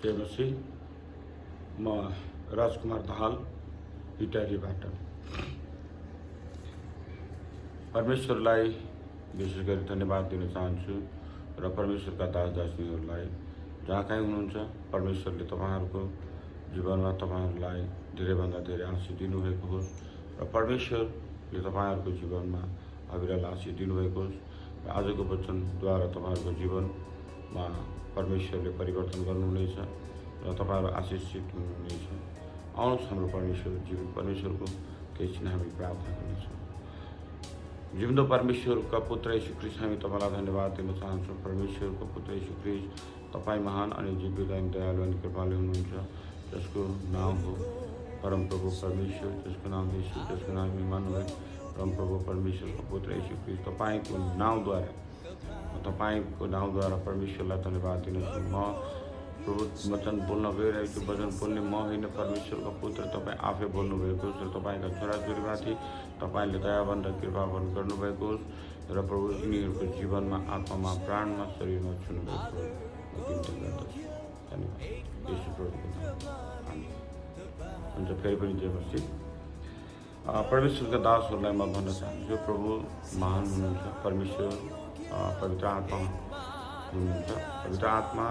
जय मसीह। म राजकुमार दाहाल इटालीबाट परमेश्वरलाई विशेष गरी धन्यवाद दिन चाहन्छु र परमेश्वरका दासदासीहरूलाई जहाँ कहीँ हुनुहुन्छ परमेश्वरले तपाईँहरूको जीवनमा तपाईँहरूलाई धेरैभन्दा धेरै आशिष दिनुभएको होस् र परमेश्वरले तपाईँहरूको जीवनमा अविरल आशिष दिनुभएको होस् र आजको वचनद्वारा तपाईँहरूको जीवनमा परमेश्वरले परिवर्तन गर्नुहुनेछ र तपाईँहरू आशिषित हुनुहुनेछ। आउनुहोस् हाम्रो परमेश्वरको केही छिन हामी प्रार्थना गर्नेछौँ। जिउँदो परमेश्वरका पुत्र यीशु ख्रीष्ट हामी तपाईँलाई धन्यवाद दिन चाहन्छौँ। परमेश्वरको पुत्र यीशु ख्रीष्ट तपाईँ महान अनि जीवित अनि दयालु अनि कृपालु हुनुहुन्छ, जसको नाम हो परमप्रभु परमेश्वर, जसको नाम यीशु, जसको नाम इमानुएल, परमप्रभु परमेश्वरको पुत्र यीशु ख्रीष्ट तपाईँको नाउँद्वारा परमेश्वरलाई धन्यवाद दिन्छु। म प्रभु वचन बोल्न गइरहेको छु। वचन बोल्ने म होइन, परमेश्वरको पुत्र तपाईँ आफै बोल्नुभएको होस् र तपाईँका छोराछोरीमाथि तपाईँले दयावान र कृपावान गर्नुभएको होस् र प्रभु यिनीहरूको जीवनमा आत्मामा प्राणमा शरीरमा छुनुभएको विन्ती गर्दछु। धन्यवाद यीशु प्रभुको नाममा हुन्छ। फेरि पनि जय मसीह। परमेश्वरका दासहरूलाई म भन्न चाहन्छु, प्रभु महान हुनुहुन्छ, परमेश्वर पवित्र आत्मा हुनुहुन्छ। पवित्र आत्मा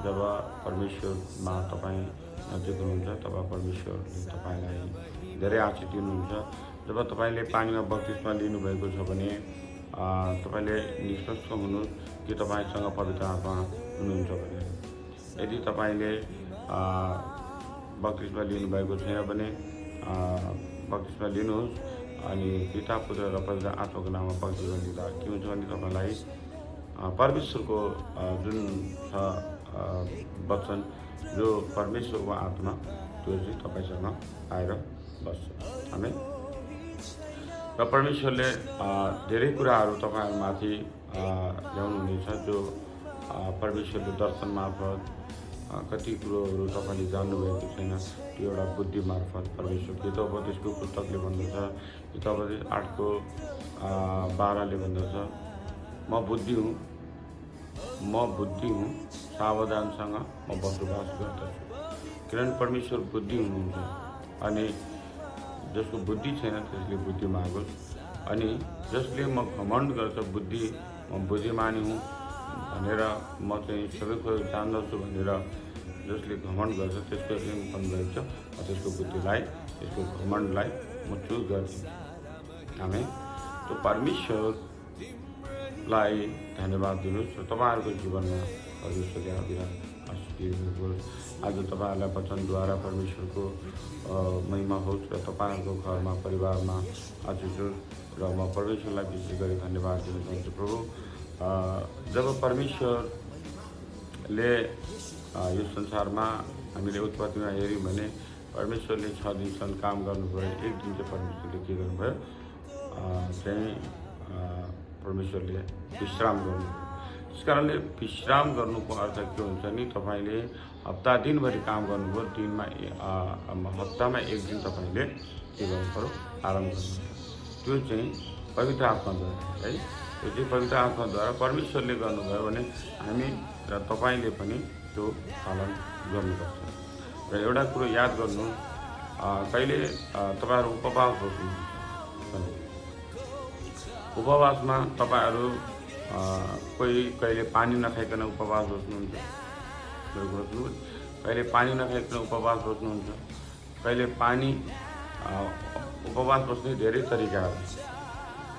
जब परमेश्वरमा तपाईँ नजिक हुनुहुन्छ तब परमेश्वरले तपाईँलाई धेरै आशिष दिनुहुन्छ। जब तपाईँले पानीमा बत्तिसमा लिनुभएको छ भने तपाईँले निष्पक्ष हुनुहोस् कि तपाईँसँग पवित्र आत्मा हुनुहुन्छ भने। यदि तपाईँले बत्तिसमा लिनुभएको छैन भने बत्तिसमा लिनुहोस् अनि पिता पुत्र र पवित्र आत्माको नाममा बत्तिसमा लिँदा के हुन्छ भने तपाईँलाई परमेश्वरको जुन छ वचन, जो परमेश्वरको आत्मा, त्यो चाहिँ तपाईँसँग आएर बस्छ। हामी र परमेश्वरले धेरै कुराहरू तपाईँहरूमाथि ल्याउनुहुनेछ, जो परमेश्वरले दर्शन मार्फत कति कुरोहरू तपाईँले जान्नुभएको छैन, त्यो एउटा बुद्धि मार्फत परमेश्वर हितोपदेशको पुस्तकले भन्दछ, हितोपदेश 8:12 भन्दछ, म बुद्धि हुँ, सावधानसँग म बसोबास गर्दछु। किनभने परमेश्वर बुद्धि हुनुहुन्छ अनि जसको बुद्धि छैन त्यसले बुद्धि मागोस्, अनि जसले म घमण्ड गर्छ म बुद्धिमानी हुँ भनेर म चाहिँ सबै कुरो जान्दछु भनेर जसले घमण्ड गर्छ त्यसको चाहिँ भन्नुभएको छ, त्यसको बुद्धिलाई, त्यसको घमण्डलाई म चुर गर्दिन्छु। हामी त्यो परमेश्वरलाई धन्यवाद दिनुहोस् र तपाईँहरूको जीवनमा परमेश्वरले अविरल आशिष दिनुहोस्। आज तपाईँहरूलाई वचनद्वारा परमेश्वरको महिमा होस् र तपाईँहरूको घरमा परिवारमा आशिष होस् र म परमेश्वरलाई विशेष गरी धन्यवाद दिन चाहन्छु। प्रभु जब परमेश्वरले यो संसारमा हामीले उत्पत्तिमा हेऱ्यौँ भने परमेश्वरले 6 दिनसम्म काम गर्नुभयो, एक दिन चाहिँ परमेश्वरले के गर्नुभयो चाहिँ परमेश्वरले विश्राम गर्नुभयो। त्यस कारणले विश्राम गर्नुको अर्थ के हुन्छ नि, तपाईँले हप्ता दिनभरि काम गर्नुभयो, हप्तामा एक दिन तपाईँले के गर्नु पऱ्यो, आराम गर्नु। त्यो चाहिँ पवित्र आत्माद्वारा है, त्यो चाहिँ पवित्र आत्माद्वारा परमेश्वरले गर्नुभयो भने हामी र तपाईँले पनि त्यो पालन गर्नुपर्छ। र एउटा कुरो याद गर्नु, कहिले तपाईँहरू उपवास बस्नुहुन्छ, उपवासमा तपाईँहरू कोही कहिले पानी नखाइकन उपवास बस्नुहुन्छ, मेरो कुरो सुन्नु, कहिले पानी नखाइकन उपवास बस्नुहुन्छ, कहिले पानी उपवास बस्ने धेरै तरिकाहरू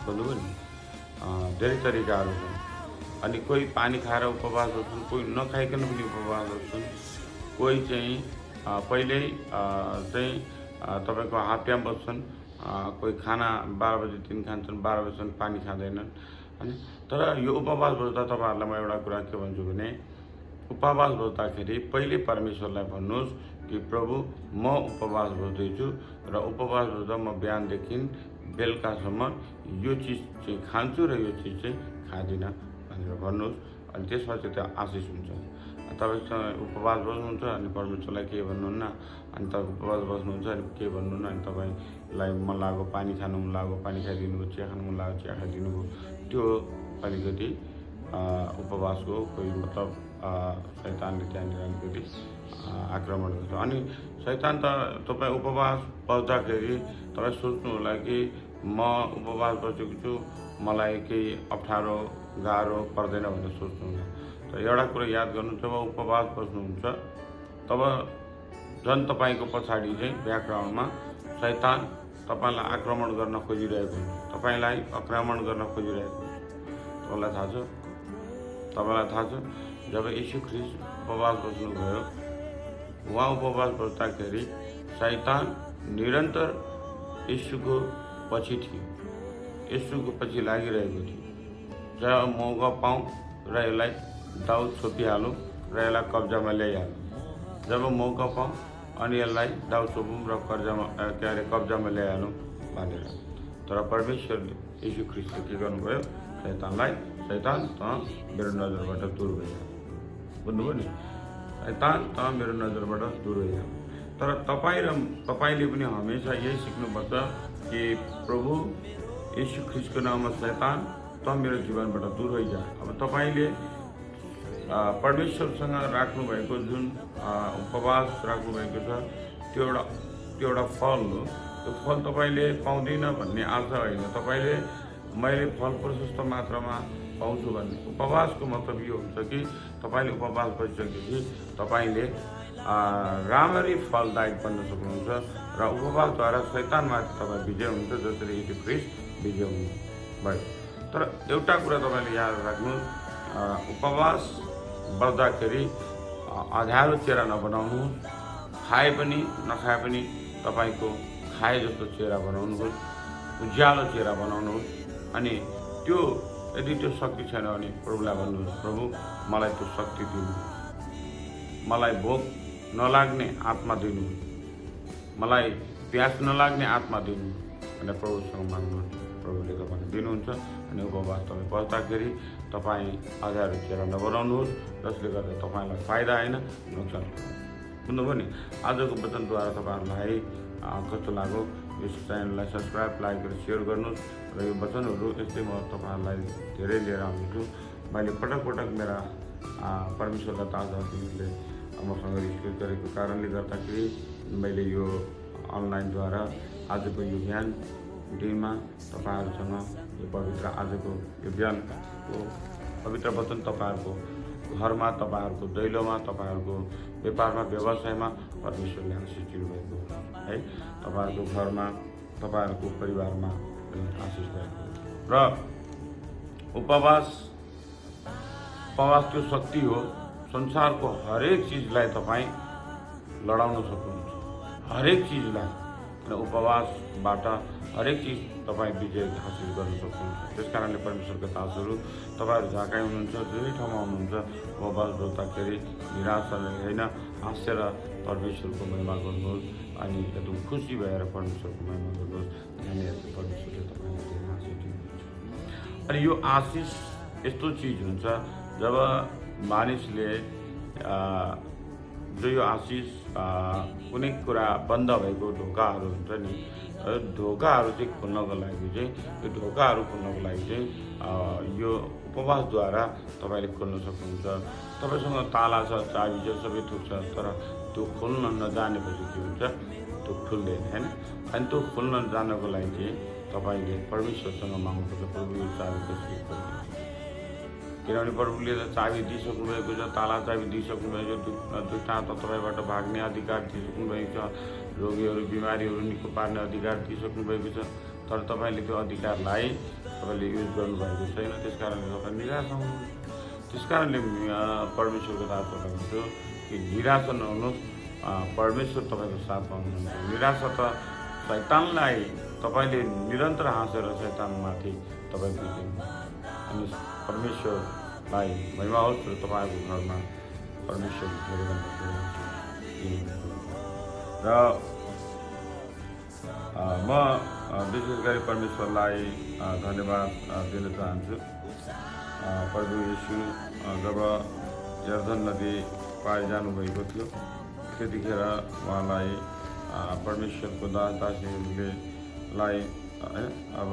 भन्नुभयो नि, धेरै तरिकाहरू छन्। अनि कोही पानी खाएर उपवास बस्छन्, कोही नखाइकन पनि उपवास बस्छन्, कोही चाहिँ पहिल्यै चाहिँ तपाईँको हात्याम बस्छन्, कोही खाना 12 बजीदेखि खान्छन्, 12 बजीसम्म पानी खाँदैनन्। अनि तर यो उपवास बस्दा तपाईँहरूलाई म एउटा कुरा के भन्छु भने, उपवास बस्दाखेरि पहिले परमेश्वरलाई भन्नुहोस् कि प्रभु म उपवास बस्दैछु र उपवास बस्दा म बिहानदेखि बेलुकासम्म यो चिज चाहिँ खान्छु र यो चिज चाहिँ खाँदिनँ भनेर भन्नुहोस्। अनि त्यसपछि त्यो आशिष हुन्छ। तपाईँसँग उपवास बस्नुहुन्छ अनि परमेश्वरलाई के भन्नुहुन्न, अनि तपाईँ उपवास बस्नुहुन्छ अनि के भन्नुहुन्न, अनि तपाईँलाई मन लाग्यो पानी खानु मन लाग्यो पानी खाइदिनु भयो, चिया खानु मन लाग्यो चिया खाइदिनु भयो, त्यो अलिकति उपवासको कोही मतलब शैतानले त्यहाँनिर अलिकति आक्रमण गर्छ। अनि शैतान त तपाईँ उपवास बस्दाखेरि तपाईँ सोच्नु होला कि म उपवास बसेको छु, मलाई केही अप्ठ्यारो गाह्रो पर्दैन भनेर सोच्नुहुन्न। तर एउटा कुरा याद गर्नु, जब उपवास बस्नुहुन्छ तब झन् तपाईँको पछाडि चाहिँ ब्याकग्राउन्डमा शैतान तपाईँलाई आक्रमण गर्न खोजिरहेको हुन्छ, तपाईँलाई आक्रमण गर्न खोजिरहेको हुन्छ। तपाईँलाई थाहा छ जब यीशु ख्रीष्ट उपवास बस्नुभयो, उहाँ उपवास बस्दाखेरि शैतान निरन्तर यीशुको पछि थियो, यीशुको पछि लागिरहेको थियो। जब मौका पाऊँ र यसलाई दाउद छोपिहालौँ र यसलाई कब्जामा ल्याइहालौँ, जब मौका पाऊँ अनि यसलाई दाउद छोपौँ र कब्जामा ल्याइहालौँ भनेर। तर परमेश्वरले यीशु ख्रीष्टले के गर्नुभयो, शैतानलाई, शैतान त मेरो नजरबाट दूर भइहाल्यो। बुझ्नुभयो नि, शैतान त मेरो नजरबाट दूर भइहाल्यो। तर तपाईँले पनि हमेसा यही सिक्नुपर्छ कि प्रभु यीशु ख्रीष्टको नाममा शैतान त मेरो जीवनबाट दूर भइजा। अब तपाईँले परमेश्वरसँग राख्नुभएको जुन उपवास राख्नुभएको छ त्यो एउटा फल हो। त्यो फल तपाईँले पाउँदैन भन्ने आशा होइन, तपाईँले मैले फल प्रशस्त मात्रामा पाउँछु भन्ने। उपवासको मतलब यो हुन्छ कि तपाईँले उपवास बसिसकेपछि तपाईँले राम्ररी फलदायक बन्न सक्नुहुन्छ र उपवासद्वारा शैतानमाथि तपाईँ विजय हुन्छ, जसरी यीशु ख्रीष्ट विजय हुनुभयो। तर एउटा कुरा तपाईँले याद राख्नु, उपवास बस्दाखेरि अँध्यारो चेहरा नबनाउनु, खाए पनि नखाए पनि तपाईँको खाए जस्तो चेहरा बनाउनुहोस्, उज्यालो चेहरा बनाउनुहोस्। अनि त्यो यदि त्यो शक्ति छैन भने प्रभुलाई भन्नुहोस्, प्रभु मलाई त्यो शक्ति दिनु, मलाई भोक नलाग्ने आत्मा दिनु, मलाई प्यास नलाग्ने आत्मा दिनु भनेर प्रभुसँग माग्नुहोस्। प्रभुले तपाईँलाई दिनुहुन्छ। अनि उपवास तपाईँ बस्दाखेरि तपाईँ अँध्यारो चेहरा नबनाउनुहोस्, जसले गर्दा तपाईँलाई फाइदा होइन, नोक्सान। बुझ्नुभयो नि। आजको वचनद्वारा तपाईँहरूलाई कस्तो लाग्यो, यस च्यानललाई सब्सक्राइब, लाइक र सेयर गर्नुहोस्। र यो वचनहरू यस्तै म तपाईँहरूलाई धेरै लिएर आउँछु। मैले पटक पटक मेरा परमेश्वरका दासहरूले मसँग रिक्वेस्ट गरेको कारणले गर्दाखेरि मैले यो अनलाइनद्वारा आजको यो ज्ञान दिनमा तपाईँहरूसँग यो पवित्र आजको यो ज्ञानको पवित्र वचन तपाईँहरूको घरमा, तपाईँहरूको दैलोमा, तपाईँहरूको व्यापारमा, व्यवसायमा परमेश्वरले आशिष दिनुभएको है। तपाईँहरूको घरमा, तपाईँहरूको परिवारमा आशिष भएको र उपवास त्यो शक्ति हो। संसारको हरेक चिजलाई तपाईँ लडाउन सक्नुहुन्छ, हरेक चिजलाई। र उपवासबाट हरेक चिज तपाईँ विजय हासिल गर्न सक्नुहुन्छ। त्यस कारणले परमेश्वरका दासहरू तपाईँहरू जहाँ कहीँ हुनुहुन्छ, जुनै ठाउँमा हुनुहुन्छ, उपवास बस्दाखेरि निराशा होइन, हाँसेर परमेश्वरको महिमा गर्नुहोस्। अनि एकदम खुसी भएर परमेश्वरको महिमा गर्नुहोस्। यहाँनिर परमेश्वरले तपाईँलाई धेरै आशिष दिनुहुन्छ। अनि यो आशिष यस्तो चिज हुन्छ जब मानिसले जो यो आशिष कुनै कुरा बन्द भएको ढोकाहरू हुन्छ नि, ढोकाहरू चाहिँ खोल्नको लागि चाहिँ, यो ढोकाहरू खोल्नको लागि चाहिँ यो उपवासद्वारा तपाईँले खोल्न सक्नुहुन्छ। तपाईँसँग ताला छ, चाबी छ, सबै थोक छ, तर त्यो खोल्न नजानेपछि के हुन्छ, त्यो खुल्दैन होइन। अनि त्यो खोल्न जानको लागि चाहिँ तपाईँले परमेश्वरसँग माग्नुपर्छ, प्रभु यो चाबी कसरी खोल्नु। किनभने प्रभुले त चाबी दिइसक्नु भएको छ, ताला चाबी दिइसक्नु भएको छ, दुईटा हातमा तपाईँबाट भाग्ने अधिकार दिइसक्नु भएको छ, रोगीहरू बिमारीहरू निको पार्ने अधिकार दिइसक्नु भएको छ। तर तपाईँले त्यो अधिकारलाई तपाईँले युज गर्नुभएको छैन। त्यस कारणले तपाईँ निराश हुनुहुन्छ। त्यस कारणले परमेश्वरको दासहरूलाई भन्छु कि निराशा नहुनुहोस्, परमेश्वर तपाईँको साथमा हुनुहुन्छ। निराशा त शैतानलाई तपाईँले निरन्तर हाँसेर शैतानमाथि तपाईँ बित्नु। अनि परमेश्वरलाई महिमा होस् र तपाईँको घरमा परमेश्वरले धेरैभन्दा धेरै र म विशेष गरी परमेश्वरलाई धन्यवाद दिन चाहन्छु। प्रभु येशू जब यर्दन नदी पार जानुभएको थियो, त्यतिखेर उहाँलाई परमेश्वरको दासदासीहरूले अब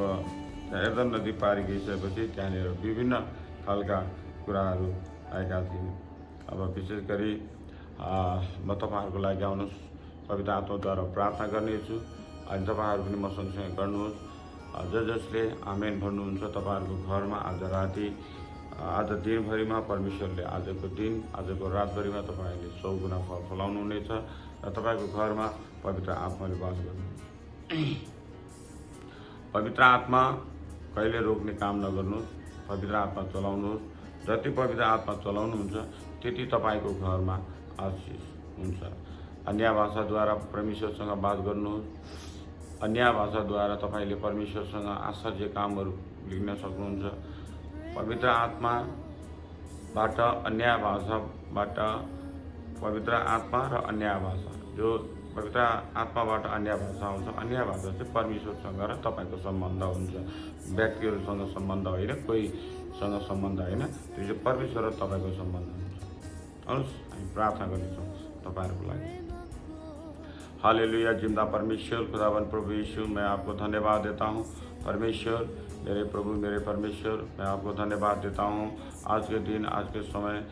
यर्दन नदी पार गइसकेपछि त्यहाँनिर विभिन्न खालका कुराहरू आएका थिए। अब विशेष गरी म तपाईँहरूको लागि आउनुहोस् पवित्र आत्माद्वारा प्रार्थना गर्नेछु अनि तपाईँहरू पनि म सँगसँगै गर्नुहोस्। जसले आमेन भन्नुहुन्छ तपाईँहरूको घरमा आज राति आज दिनभरिमा परमेश्वरले आजको दिन आजको रातभरिमा तपाईँहरूले 100 गुणा फल फलाउनु हुनेछ र तपाईँको घरमा पवित्र आत्माले वास गर्नुहुन्छ। पवित्र आत्मा कहिले रोक्ने काम नगर्नुहोस्, पवित्र आत्मा चलाउनुहोस्। जति पवित्र आत्मा चलाउनुहुन्छ त्यति तपाईँको घरमा आशिष हुन्छ। अन्य भाषाद्वारा परमेश्वरसँग बात गर्नुहोस्। अन्य भाषाद्वारा तपाईँले परमेश्वरसँग आश्चर्य कामहरू लिन सक्नुहुन्छ। पवित्र आत्माबाट अन्य भाषाबाट पवित्र आत्मा र अन्य भाषा, जो पवित्र आत्माबाट अन्य भाषा आउँछ, अन्य भाषा चाहिँ परमेश्वरसँग र तपाईँको सम्बन्ध हुन्छ। व्यक्तिहरूसँग सम्बन्ध होइन, कोहीसँग सम्बन्ध होइन, त्यो चाहिँ परमेश्वर र तपाईँको सम्बन्ध हुन्छ। आउनुहोस् हामी प्रार्थना गर्नेछौँ तपाईँहरूको लागि। हालेलुया। जिंदा परमेश्वर खुदावन प्रभु यीशु, मैं आपको धन्यवाद देता हूँ। परमेश्वर मेरे प्रभु मेरे परमेश्वर, मैं आपको धन्यवाद देता हूँ। आज के दिन आज के समय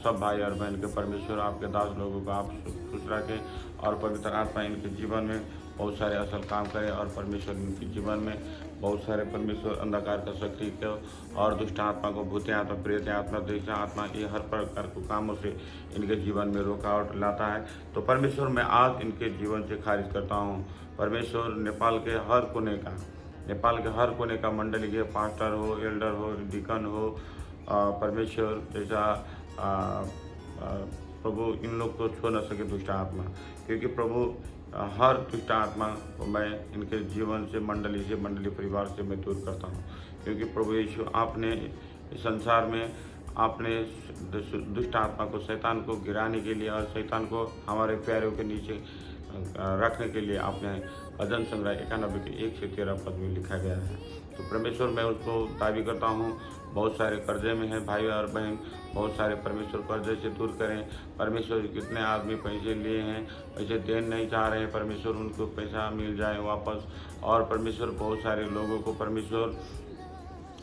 सब भाई और बहन के परमेश्वर आपके दास लोगों को आप खुश रखें और पवित्र आत्मा इनके जीवन में बहुत सारे असल काम करें और परमेश्वर इनके जीवन में बहुत सारे परमेश्वर अंधकार का शक्ति को और दुष्ट आत्मा को, भूत आत्मा, प्रेत आत्मा, देश आत्मा, ये हर प्रकार के कामों से इनके जीवन में रुकावट लाता है। तो परमेश्वर मैं आज इनके जीवन से खारिज करता हूँ। परमेश्वर नेपाल के हर कोने का मंडली के पास्टर हो, एल्डर हो, डिकन हो, परमेश्वर जैसा प्रभु इन लोग को छू न सके दुष्ट आत्मा, क्योंकि प्रभु हर दुष्ट आत्मा को मैं इनके जीवन से, मंडली परिवार से मैं दूर करता हूँ। क्योंकि प्रभु यीशु आपने इस संसार में आपने दुष्ट आत्मा को, शैतान को गिराने के लिए और शैतान को हमारे पैरों के नीचे रखने के लिए आपने भजन संग्रह 91 के 1 से 13 पद में लिखा गया है। तो परमेश्वर मैं उसको दावी करता हूँ, बहुत सारे कर्जे में हैं भाई और बहन, बहुत सारे परमेश्वर कर्जे से दूर करें। परमेश्वर कितने आदमी पैसे लिए हैं, पैसे देना नहीं चाह रहे हैं, परमेश्वर उनको पैसा मिल जाए वापस। और परमेश्वर बहुत सारे लोगों को परमेश्वर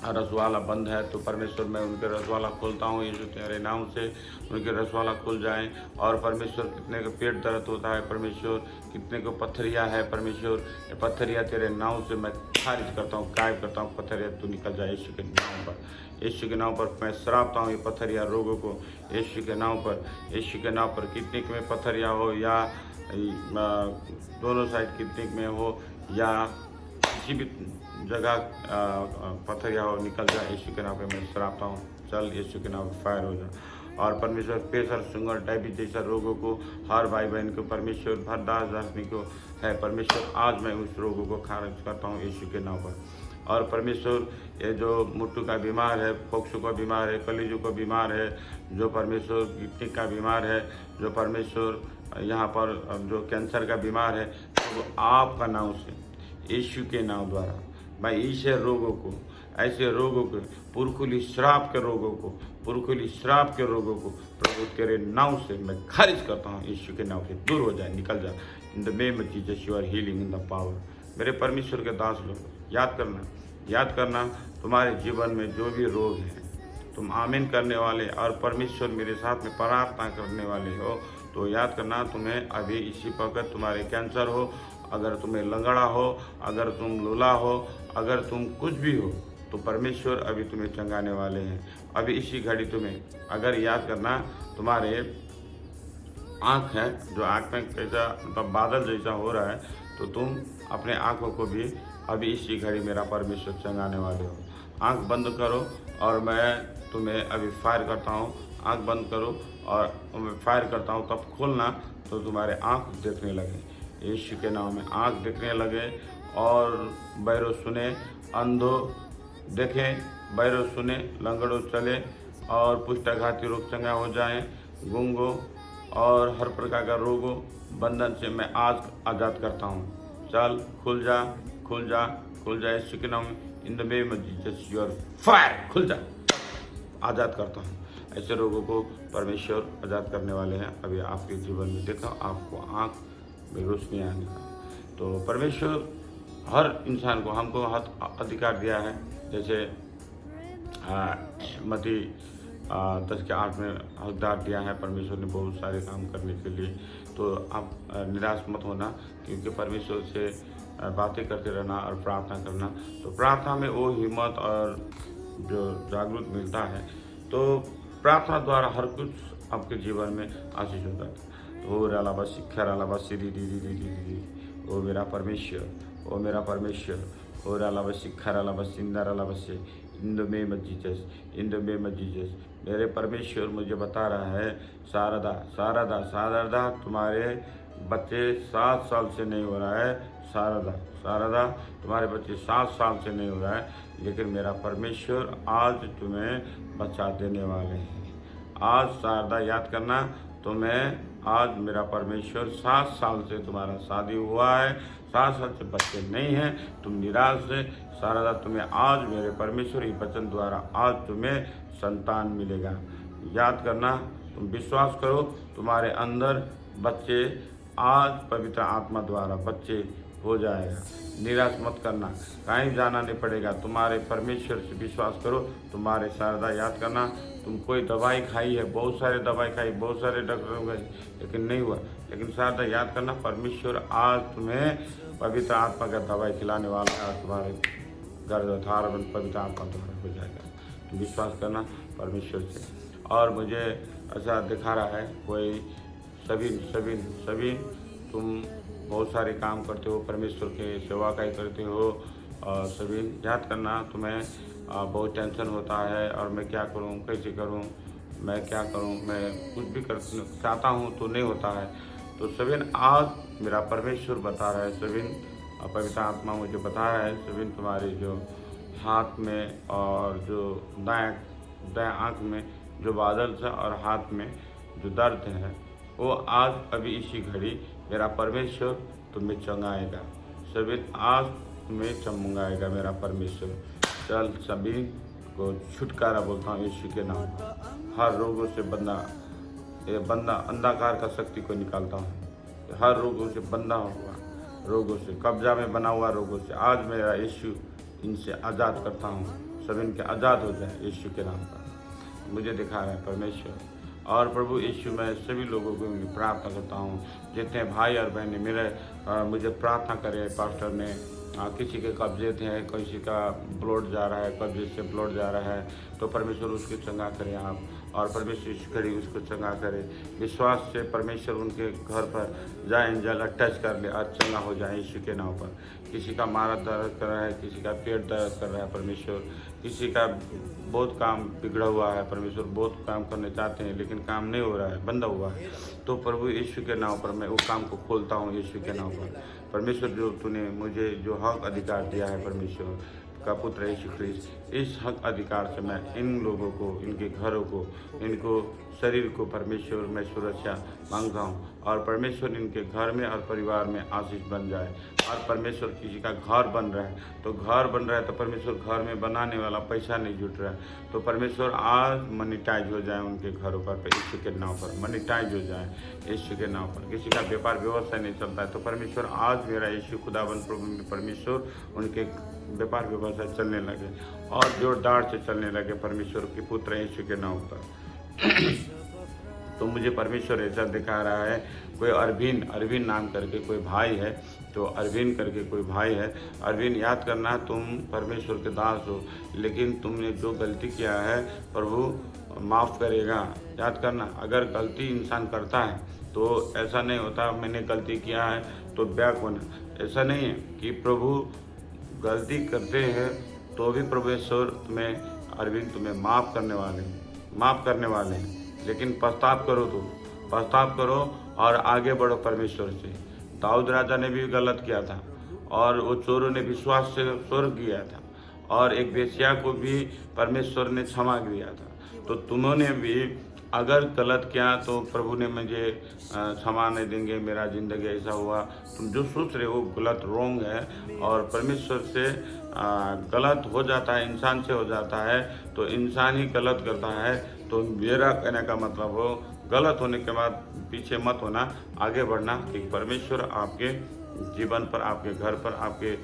रसवाला बंद है, तो परमेश्वर मैं उनके रसवाला खोलता हूँ यीशु तेरे नाम से, उनके रसवाला खुल जाएं। और परमेश्वर कितने को पेट दर्द होता है, परमेश्वर कितने को पत्थरिया है, परमेश्वर ये पत्थरिया तेरे नाम से मैं खारिज करता हूँ, गायब करता हूँ। पत्थरिया तू निकल जाए यीशु के नाम पर, यीशु के नाम पर मैं श्रापता हूँ ये पत्थरिया रोगों को यीशु के नाम पर, यीशु के नाम पर। कितने में पत्थरिया हो या दोनों साइड कितने में हो या किसी भी जगह पत्थरिया हो, निकल जाए यीशु के नाम पे मैं श्रापता हूँ। चल यीशु के नाम पे फायर हो जा। और परमेश्वर प्रेशर, शुगर, डायबिटीज जैसा रोगों को हर भाई बहन को परमेश्वर, हर दास दासनी को है परमेश्वर, आज मैं उस रोगों को खारिज करता हूँ यीशु के नाम पर। और परमेश्वर ये जो मुट्ठू का बीमार है, फोक्सो का बीमार है, कलीजू का बीमार है, जो परमेश्वर किडनी का बीमार है, जो परमेश्वर यहाँ पर जो कैंसर का बीमार है, तो आपका नाम से यीशु के नाम द्वारा मैं ऐसे रोगों को पुरखुली श्राप के रोगों को प्रभु तेरे नाम से मैं खारिज करता हूँ। यीशु के नाम से दूर हो जाए, निकल जाए। In the name of Jesus you are healing in the power. मेरे परमेश्वर के दास लोग याद करना तुम्हारे जीवन में जो भी रोग है, तुम आमीन करने वाले और परमेश्वर मेरे साथ में प्रार्थना करने वाले हो, तो याद करना तुम्हें अभी इसी वक्त तुम्हारे कैंसर हो, अगर तुम्हें लंगड़ा हो, अगर तुम लूला हो, अगर तुम कुछ भी हो, तो परमेश्वर अभी तुम्हें चंगाने वाले हैं। अभी इसी घड़ी तुम्हें, अगर याद करना तुम्हारे आँख है, जो आँख में कैसा मतलब बादल जैसा हो रहा है, तो तुम अपने आँखों को भी अभी इसी घड़ी मेरा परमेश्वर चंगाने वाले हो। आँख बंद करो और मैं तुम्हें अभी फायर करता हूँ। आँख बंद करो और मैं फायर करता हूँ, तब खोलना तो तुम्हारे आँख देखने लगे यीशु के नाम में। आँख देखने लगे और बैरो सुने, अंधो देखें, बैरो सुने, लंगड़ो चले और पुष्टाघाती रोग चंगा हो जाएं, गूंगो और हर प्रकार का रोगों बंधन से मैं आज आज़ाद करता हूँ। चल खुल जा यीशु के नाम में। In the name of Jesus you are fire, खुल जा, आज़ाद करता हूँ। ऐसे रोगों को परमेश्वर आज़ाद करने वाले हैं। अभी आपके जीवन में देखा आपको आँख में रोशनी आने का, तो परमेश्वर हर इंसान को, हमको अधिकार दिया है। जैसे मत्ती 10 के 8 में हकदार दिया है परमेश्वर ने बहुत सारे काम करने के लिए। तो आप निराश मत होना, क्योंकि परमेश्वर से बातें करते रहना और प्रार्थना करना। तो प्रार्थना में वो हिम्मत और जो जागरूक मिलता है, तो प्रार्थना द्वारा हर कुछ आपके जीवन में आशीष होता है। तो ओ राला बस शिक्षा राला बस दी दी दी दी दी दी, ओ मेरा परमेश्वर, ओ मेरा परमेश्वर, ओ राला बस शिक्षा राला बस इंदा राला बस इन the name of Jesus, in the name of Jesus. मेरे परमेश्वर मुझे बता रहा है, शारदा शारदा शारदा, तुम्हारे बच्चे 7 साल से नहीं हो रहा है। शारदा शारदा, तुम्हारे बच्चे 7 साल से नहीं हो रहा है, लेकिन मेरा परमेश्वर आज तुम्हें बचा देने वाले हैं। आज शारदा याद करना, तुम्हें आज मेरा परमेश्वर 7 साल से तुम्हारा शादी हुआ है, 7 साल से बच्चे नहीं हैं, तुम निराश है। शारदा, तुम्हें आज मेरे परमेश्वर ही वचन द्वारा आज तुम्हें संतान मिलेगा। याद करना, तुम विश्वास करो, तुम्हारे अंदर बच्चे आज पवित्र आत्मा द्वारा बच्चे हो जाएगा। निराश मत करना, कहीं जाना नहीं पड़ेगा, तुम्हारे परमेश्वर से विश्वास करो। तुम्हारे शारदा याद करना, तुम कोई दवाई खाई है, बहुत सारे दवाई खाई, बहुत सारे डॉक्टर गए, लेकिन नहीं हुआ। लेकिन शारदा याद करना, परमेश्वर आज तुम्हें पवित्र आत्मा का दवाई खिलाने वाला है और तुम्हारे गर्भधार पवित्र आत्मा द्वारा हो जाएगा। तो विश्वास करना परमेश्वर से। और मुझे ऐसा दिखा रहा है कोई सभी तुम बहुत सारे काम करते हो, परमेश्वर के सेवा का करते हो। और सभी याद करना, तुम्हें बहुत टेंशन होता है, और मैं क्या करूं, कैसे करूं, मैं क्या करूं, मैं कुछ भी कर चाहता हूं तो नहीं होता है। तो सभी आज मेरा परमेश्वर बता रहा है, सभी पवित्र आत्मा मुझे बता रहा है, सभी तुम्हारे जो हाथ में और जो दाएं आँख में जो बादल से और हाथ में जो दर्द है, वो आज अभी इसी घड़ी मेरा परमेश्वर तुम्हें चंगाएगा। सभी आज तुम्हें चमगाएगा मेरा परमेश्वर। चल सभी को छुटकारा बोलता हूँ यीशु के नाम। हर रोगों से बंदा अंधकार का शक्ति को निकालता हूँ। हर रोगों से बंधा हुआ रोगों से, कब्जा में बना हुआ रोगों से आज मेरा यीशु इनसे आज़ाद करता हूँ। सब इनके आज़ाद हो जाए यीशु के नाम पर। मुझे दिखा रहा है परमेश्वर। और प्रभु यीशु, मैं सभी लोगों को प्रार्थना करता हूँ, जितने भाई और बहनें मेरे मुझे प्रार्थना करे। पास्टर ने किसी के कब्जे थे, किसी का ब्लड जा रहा है, कब्जे से ब्लड जा रहा है, तो परमेश्वर उसको चंगा करे आप, और परमेश्वर यीशु करी उसको चंगा करे। विश्वास से परमेश्वर उनके घर पर जाए, एंजल टच कर ले और चंगा हो जाए यीशु के नाम पर। किसी का मारा दर्द कर रहा है, किसी का पेट दर्द कर रहा है परमेश्वर, किसी का बहुत काम बिगड़ा हुआ है परमेश्वर, बहुत काम करने चाहते हैं लेकिन काम नहीं हो रहा है, बंदा हुआ है, तो प्रभु यीशु के नाम पर मैं वो काम को खोलता हूँ यीशु के नाम पर। परमेश्वर, जो तूने मुझे जो हक अधिकार दिया है परमेश्वर का पुत्र यीशु ख्रिस्त, इस हक अधिकार से मैं इन लोगों को, इनके घरों को, इनको शरीर को परमेश्वर मैं सुरक्षा मांगता हूँ, और परमेश्वर इनके घर में और परिवार में आशीष बन जाए। और परमेश्वर किसी का घर बन रहा है तो घर बन रहा है, तो परमेश्वर घर में बनाने वाला पैसा नहीं जुट रहा है, तो परमेश्वर आज मनीटाइज हो जाए उनके घरों पर यीशु के नाम पर, मनीटाइज हो जाए यीशु के नाम पर। किसी का व्यापार व्यवसाय नहीं चलता है, तो परमेश्वर आज मेरा यीशु खुदाबंद प्रभु परमेश्वर उनके व्यापार व्यवसाय चलने लगे और जोरदार से चलने लगे परमेश्वर के पुत्र यीशु के नाम पर। तो मुझे परमेश्वर ऐसा दिखा रहा है, कोई अरविंद नाम करके कोई भाई है, तो अरविंद करके कोई भाई है। अरविंद, याद करना, तुम परमेश्वर के दास हो, लेकिन तुमने जो गलती किया है प्रभु माफ़ करेगा। याद करना, अगर गलती इंसान करता है तो ऐसा नहीं होता मैंने गलती किया है तो बैक होना, ऐसा नहीं है कि प्रभु गलती करते हैं तो भी परमेश्वर तुम्हें, अरविंद, तुम्हें माफ़ करने वाले हैं, लेकिन पछताव करो, तो पछताव करो और आगे बढ़ो परमेश्वर से। दाऊद राजा ने भी गलत किया था, और वो चोरों ने विश्वास से चोर किया था, और एक वेश्या को भी परमेश्वर ने क्षमा किया था। तो तुमने भी अगर गलत किया तो प्रभु ने मुझे क्षमा नहीं देंगे, मेरा ज़िंदगी ऐसा हुआ। तुम जो सोच रहे हो गलत, रॉन्ग है, और परमेश्वर से गलत हो जाता है, इंसान से हो जाता है, तो इंसान ही गलत करता है। तो मेरा कहने का मतलब हो, गलत होने के बाद पीछे मत होना, आगे बढ़ना, कि परमेश्वर आपके जीवन पर, आपके घर पर, आपके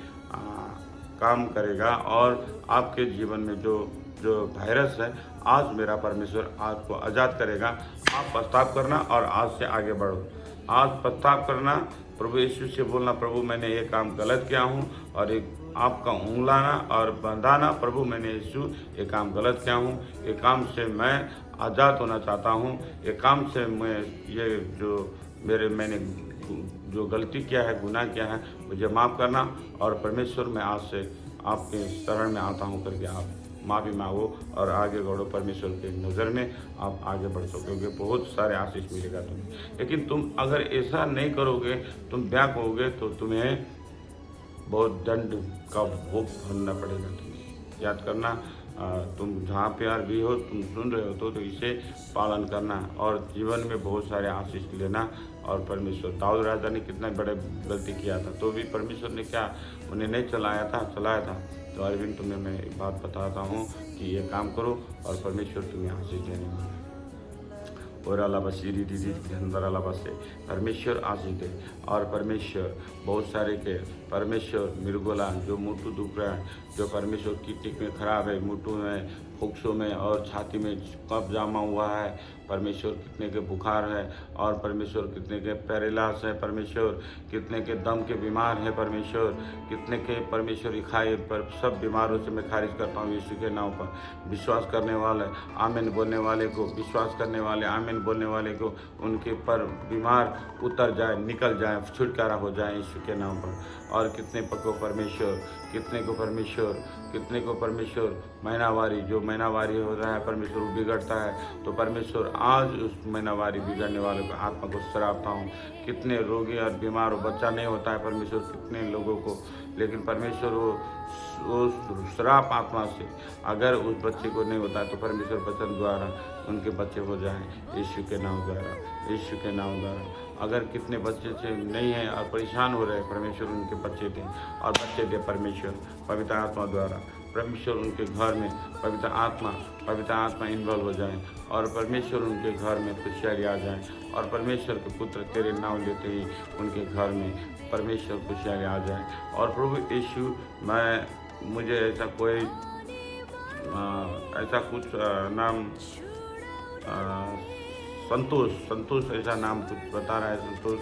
काम करेगा, और आपके जीवन में जो जो वायरस है, आज मेरा परमेश्वर आपको आज़ाद करेगा। आप पछताव करना और आज से आगे बढ़ो। आज पछताव करना, प्रभु यीशु से बोलना, प्रभु मैंने ये काम गलत किया हूँ, और एक आपका उंगलाना और बंधाना, प्रभु मैंने यीशु ये काम गलत किया हूँ, ये काम से मैं आज़ाद होना चाहता हूँ, ये काम से मैं ये जो मैंने जो गलती किया है, गुनाह किया है, मुझे माफ़ करना। और परमेश्वर मैं आज से आपके शरण में आता हूँ करके आप माफ़ी मांगो और आगे बढ़ो। परमेश्वर के नज़र में आप आगे बढ़ सकोगे, बहुत सारे आशीष मिलेगा तुम्हें। लेकिन तुम अगर ऐसा नहीं करोगे, तुम ब्याह करोगे, तो तुम्हें बहुत दंड का भोग भरना पड़ेगा। तुम्हें याद करना, तुम जहाँ प्यार भी हो, तुम सुन रहे हो तो इसे पालन करना और जीवन में बहुत सारे आशीष लेना। और परमेश्वर, दाऊद राजा ने कितना बड़े गलती किया था, तो भी परमेश्वर ने क्या उन्हें नहीं चलाया था। तो अरविंद, तुम्हें मैं एक बात बताता हूँ कि ये काम करो और परमेश्वर तुम्हें आशीष देने वाला है। और अलाबासीरी दीदी के अंदर अलाबा से परमेश्वर आशीष दे। और परमेश्वर बहुत सारे के परमेश्वर मिर्गोला जो मुट्ठू दुख रहा है, जो परमेश्वर किडनी में खराब है, मुट्ठू में, फुक्सों में और छाती में कफ जमा हुआ है, परमेश्वर कितने के बुखार है, और परमेश्वर कितने के पैरालाइज है, परमेश्वर कितने के दम के बीमार है, परमेश्वर कितने के परमेश्वर खाए पर सब बीमारों से मैं खारिज करता हूँ यीशु के नाम पर। विश्वास करने वाले आमीन बोलने वाले को, विश्वास करने वाले आमीन बोलने वाले को, उनके पर बीमार उतर जाए, निकल जाए, छुटकारा हो जाए यीशु के नाम पर। और कितने को परमेश्वर, कितने को परमेश्वर महीनावारी, जो महीनावारी हो रहा है परमेश्वर वो बिगड़ता है, तो परमेश्वर आज उस महीनावारी बिगड़ने वाले को आत्मा को श्रापता हूँ। कितने रोगी और बीमार बच्चा नहीं होता है परमेश्वर, कितने लोगों को, लेकिन परमेश्वर वो श्राप आत्मा से अगर उस बच्चे को नहीं होता है, तो परमेश्वर वचन द्वारा उनके बच्चे हो जाएं यीशु के नाम द्वारा, यीशु के नाम द्वारा। अगर कितने बच्चे से नहीं हैं और परेशान हो रहे हैं, परमेश्वर उनके बच्चे दें और बच्चे दे परमेश्वर पवित्र आत्मा द्वारा। परमेश्वर उनके घर में पवित्र आत्मा इन्वॉल्व हो जाए और परमेश्वर उनके घर में खुशहाली आ जाए। और परमेश्वर के पुत्र तेरे नाम लेते ही उनके घर में परमेश्वर खुशहाली आ जाए। और प्रभु यीशु, मुझे ऐसा कोई ऐसा कुछ नाम संतोष ऐसा नाम कुछ बता रहा है। संतोष,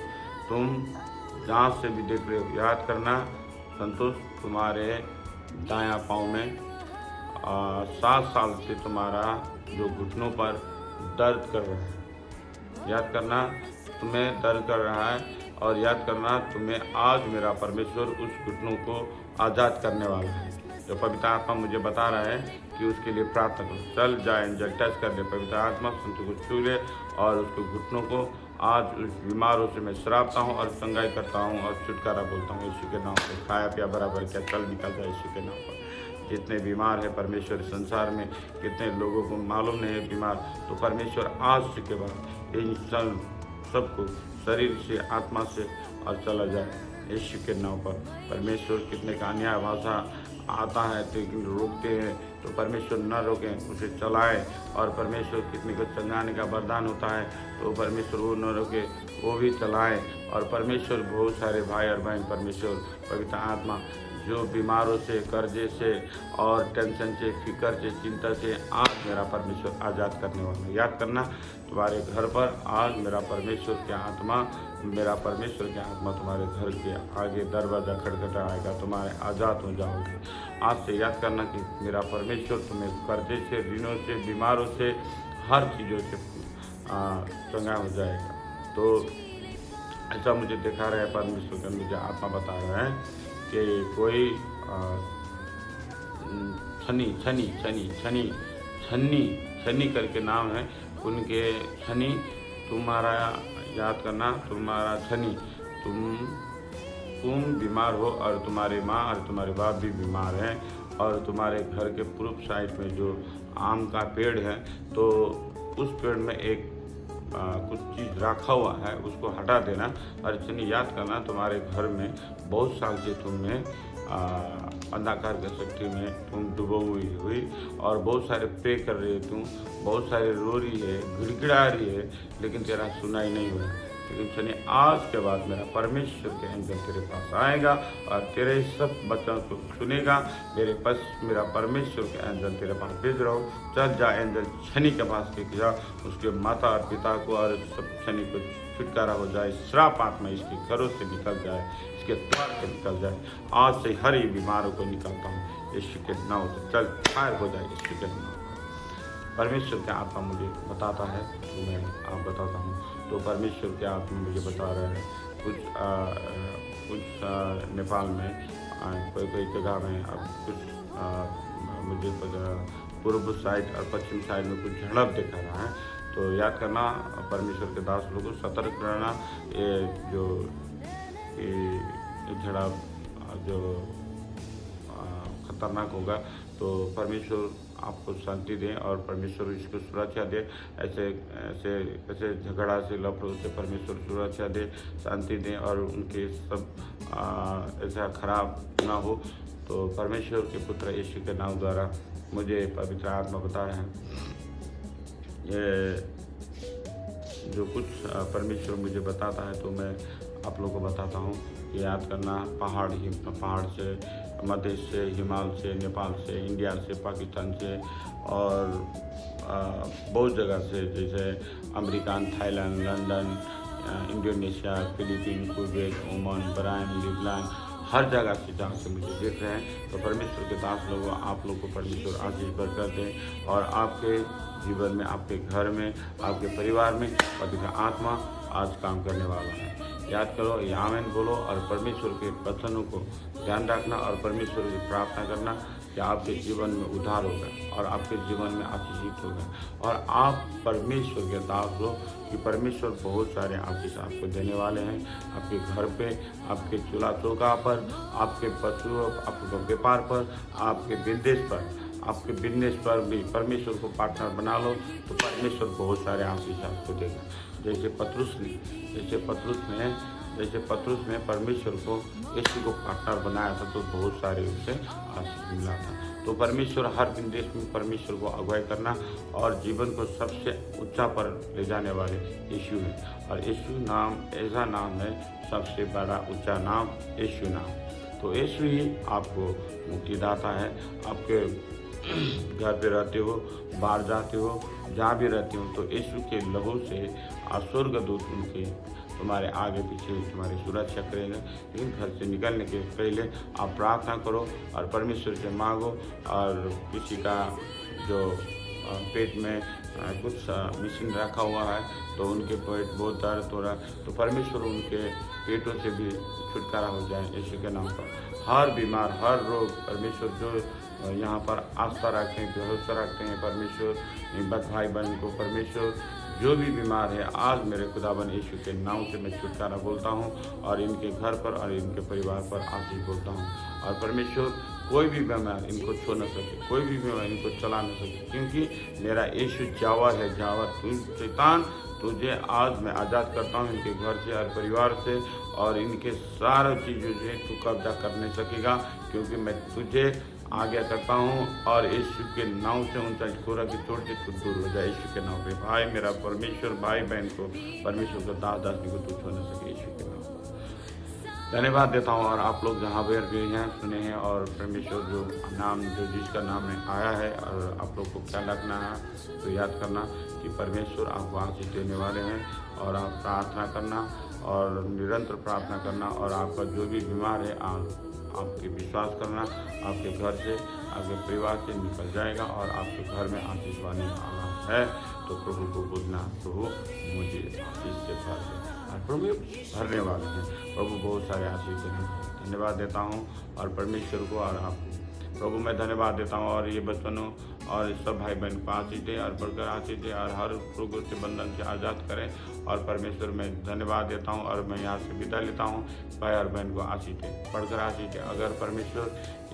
तुम जहाँ से भी देख रहे हो, याद करना, संतोष तुम्हारे दायां पाँव में 7 साल से तुम्हारा जो घुटनों पर दर्द कर रहा है, याद करना तुम्हें दर्द कर रहा है। और याद करना, तुम्हें आज मेरा परमेश्वर उस घुटनों को आज़ाद करने वाला है। जो पवित्र आत्मा मुझे बता रहा है कि उसके लिए प्रार्थना करो, चल जाए, टच कर ले पवित्र आत्मा, संतोष को छू ले और उसके घुटनों को आज उस बीमारों से मैं श्रापता हूँ और संगाई करता हूँ और छुटकारा बोलता हूँ यीशु के नाम पर। खाया पिया बराबर क्या, चल निकल जाए यीशु के नाम पर। जितने बीमार है परमेश्वर संसार में, कितने लोगों को मालूम नहीं है बीमार, तो परमेश्वर आज के बाद इन सबको शरीर से, आत्मा से और चला जाए यीशु के नाम पर। परमेश्वर कितने का अन्याय भाषा आता है लेकिन रोकते हैं, तो परमेश्वर न रोकें, उसे चलाए। और परमेश्वर कितने को चलाने का वरदान होता है, तो परमेश्वर वो न रोके, वो भी चलाए। और परमेश्वर बहुत सारे भाई और बहन परमेश्वर पवित्र आत्मा जो बीमारों से, कर्जे से और टेंशन से, फिक्र से, चिंता से आज मेरा परमेश्वर आज़ाद करने वाला है। याद करना, तुम्हारे घर पर आज मेरा परमेश्वर की आत्मा तुम्हारे घर के आगे दरवाज़ा खटखटाएगा, तुम्हारे आज़ाद हो जाओगे। आज से याद करना कि मेरा परमेश्वर तुम्हें कर्जे से, ऋणों से, बीमारों से, हर चीज़ों से चंगा हो जाएगा। तो ऐसा मुझे दिखा रहा है परमेश्वर का, मुझे आत्मा बता रहा है कि कोई छनी करके नाम है उनके। छनी तुम्हारा, याद करना, तुम्हारा छनी, तुम बीमार हो और तुम्हारी माँ और तुम्हारे बाप भी बीमार हैं, और तुम्हारे घर के पूर्व साइड में जो आम का पेड़ है, तो उस पेड़ में एक कुछ चीज़ रखा हुआ है, उसको हटा देना। और छनी, याद करना, तुम्हारे घर में बहुत साल से तुम्हें अंधकार की शक्ति में तुम डूबो हुई और बहुत सारे प्रे कर रही है, तुम बहुत सारे रो रही है, गिड़गिड़ा रही है, लेकिन तेरा सुनाई नहीं हुआ। लेकिन शनि आज के बाद मेरा परमेश्वर के एंजल तेरे पास आएगा और तेरे सब वचन को सुनेगा। मेरा परमेश्वर के एंजल तेरे पास भेज रहा हूँ। चल जा एंजल शनि के पास लेके जा, उसके माता और पिता को और सब शनि को छुटकारा हो जाए, श्राप आत्मा इसके घरों से निकल जाए, इसके द्वार से निकल जाए। आज से हर एक बीमारों को निकालता हूँ यीशु के नाम से। चल फायर हो जाए यीशु के नाम। परमेश्वर के आत्मा मुझे बताता है तो मैं आप बताता हूँ। तो परमेश्वर के आत्मा मुझे बता रहा है कुछ नेपाल में कोई जगह में अब कुछ मुझे पूर्व साइड और पश्चिम साइड में कुछ झड़प दिखा रहा है। तो याद करना परमेश्वर के दास लोगों, सतर्क रहना। ये झड़प जो खतरनाक होगा तो परमेश्वर आपको शांति दें और परमेश्वर इसको सुरक्षा दे। ऐसे झगड़ा से लफड़ों से परमेश्वर सुरक्षा दे, शांति दें और उनके सब ऐसा खराब ना हो। तो परमेश्वर के पुत्र यीशु के नाम द्वारा मुझे पवित्र आत्मा बता रहे हैं। ये जो कुछ परमेश्वर मुझे बताता है तो मैं आप लोगों को बताता हूँ। याद करना पहाड़ से, मध्य से, हिमालय से, नेपाल से, इंडिया से, पाकिस्तान से और बहुत जगह से, जैसे America, Thailand, London, Indonesia, Philippine, Kuwait, Oman, Bahrain, Lebanon, हर जगह से जहाँ से मुझे देख रहे हैं। तो परमेश्वर के दास लोगों, आप लोग को परमेश्वर आशीष बरकत दें और आपके जीवन में, आपके घर में, आपके परिवार में पवित्र आत्मा आज काम करने वाला है। याद करो, ये आमीन बोलो और परमेश्वर के वचनों को ध्यान रखना और परमेश्वर की प्रार्थना करना कि आपके जीवन में उद्धार होगा और आपके जीवन में आशीषित होगा। और आप परमेश्वर के दास हो कि परमेश्वर बहुत सारे आशीष आपको देने वाले हैं। आपके घर पे, आपके चूल्हा चौका पर, आपके पशु, आपके व्यापार पर, आपके बिजनेस पर भी परमेश्वर को पार्टनर बना लो तो परमेश्वर बहुत सारे आशीष आपको देगा। जैसे पतरुस ने परमेश्वर को यीशु को पार्टनर बनाया था तो बहुत सारे उससे आशीष मिला था। तो परमेश्वर हर दिन देश में परमेश्वर को अगुवाई करना और जीवन को सबसे ऊंचा पर ले जाने वाले यीशु है। और यीशु नाम ऐसा नाम है, सबसे बड़ा ऊंचा नाम यीशु नाम। तो यीशु ही आपको मुक्तिदाता है। आपके घर पे रहते हो, बाहर जाते हो, जहाँ भी रहते हो तो यीशु के लहू से स्वर्गदूत उनके तुम्हारे आगे पीछे तुम्हारी सुरक्षा करेंगे। लेकिन घर से निकलने के पहले आप प्रार्थना करो और परमेश्वर से मांगो। और किसी का जो पेट में कुछ मशीन रखा हुआ है तो उनके पेट बहुत दर्द हो रहा है तो परमेश्वर उनके पेटों से भी छुटकारा हो जाए यीशु के नाम पर। हर बीमार, हर रोग परमेश्वर जो यहाँ पर आस्था रखते हैं, भरोसा रखते हैं परमेश्वर भाई बहन को, परमेश्वर जो भी बीमार है आज मेरे खुदाबंद यीशु के नाम से मैं छुटकारा बोलता हूँ और इनके घर पर और इनके परिवार पर आशीष बोलता हूँ। और परमेश्वर कोई भी बीमार इनको छू न सके, कोई भी बीमार इनको चला न सके, क्योंकि मेरा यीशु जावर है, जावर। तू शैतान, तुझे आज मैं आज़ाद करता हूँ इनके घर से और परिवार से और इनके सारे चीज़ों से तू कब्जा कर नहीं सकेगा, क्योंकि मैं तुझे आज्ञा करता हूँ और यीशु के नाम से उनका खोरा की चोट से खुद दूर हो जाए यीशु के नाम पे। भाई मेरा परमेश्वर भाई बहन को परमेश्वर को दास दासी को तू छू न सके यीशु के नाम। धन्यवाद देता हूँ। और आप लोग जहाँ पर भी हैं सुने हैं और परमेश्वर जो जिसका नाम में आया है और आप लोग को क्या लगना है तो याद करना कि परमेश्वर आपको आशीष देने वाले हैं। और आप प्रार्थना करना और निरंतर प्रार्थना करना और आपका जो भी बीमार है आपके विश्वास करना आपके घर से, आपके परिवार से निकल जाएगा और आपके घर में आशीष आने वाला है। तो प्रभु को बोलना, प्रभु मुझे आशीष से भर दे, और प्रभु भरने वाले हैं। प्रभु बहुत सारे आशीष देंगे। धन्यवाद देता हूँ और परमेश्वर को और आपको प्रभु मैं धन्यवाद देता हूँ। और ये बच्चों और सब भाई बहन को आशीष दे और बढ़कर आशीष दे और हर रोगों से बंधन से आज़ाद करें। और परमेश्वर मैं धन्यवाद देता हूँ और मैं यहाँ से विदा लेता हूँ। भाई और बहन को आशीष दे, बढ़कर आशीष दे। अगर परमेश्वर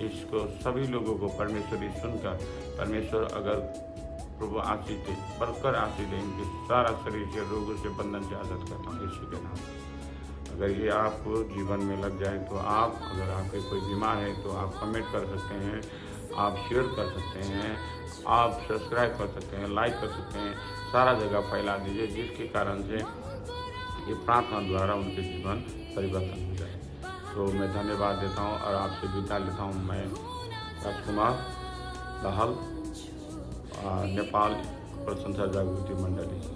इसको सभी लोगों को परमेश्वर सुनकर परमेश्वर अगर प्रभु आशीष दे, बढ़कर आशीष दे, इनके सारा शरीर के रोगों से बंधन से आज़ाद करता हूँ यीशु के नाम। अगर ये आपको जीवन में लग जाए तो आप, अगर आपके कोई बीमार है तो आप कमेंट कर सकते हैं, आप शेयर कर सकते हैं, आप सब्सक्राइब कर सकते हैं, लाइक कर सकते हैं, सारा जगह फैला दीजिए, जिसके कारण से ये प्रार्थना द्वारा उनके जीवन परिवर्तन हो जाए। तो मैं धन्यवाद देता हूँ और आपसे विदा लेता हूँ। मैं राजकुमार दाहाल, नेपाल प्रशंसा जागृति मंडली।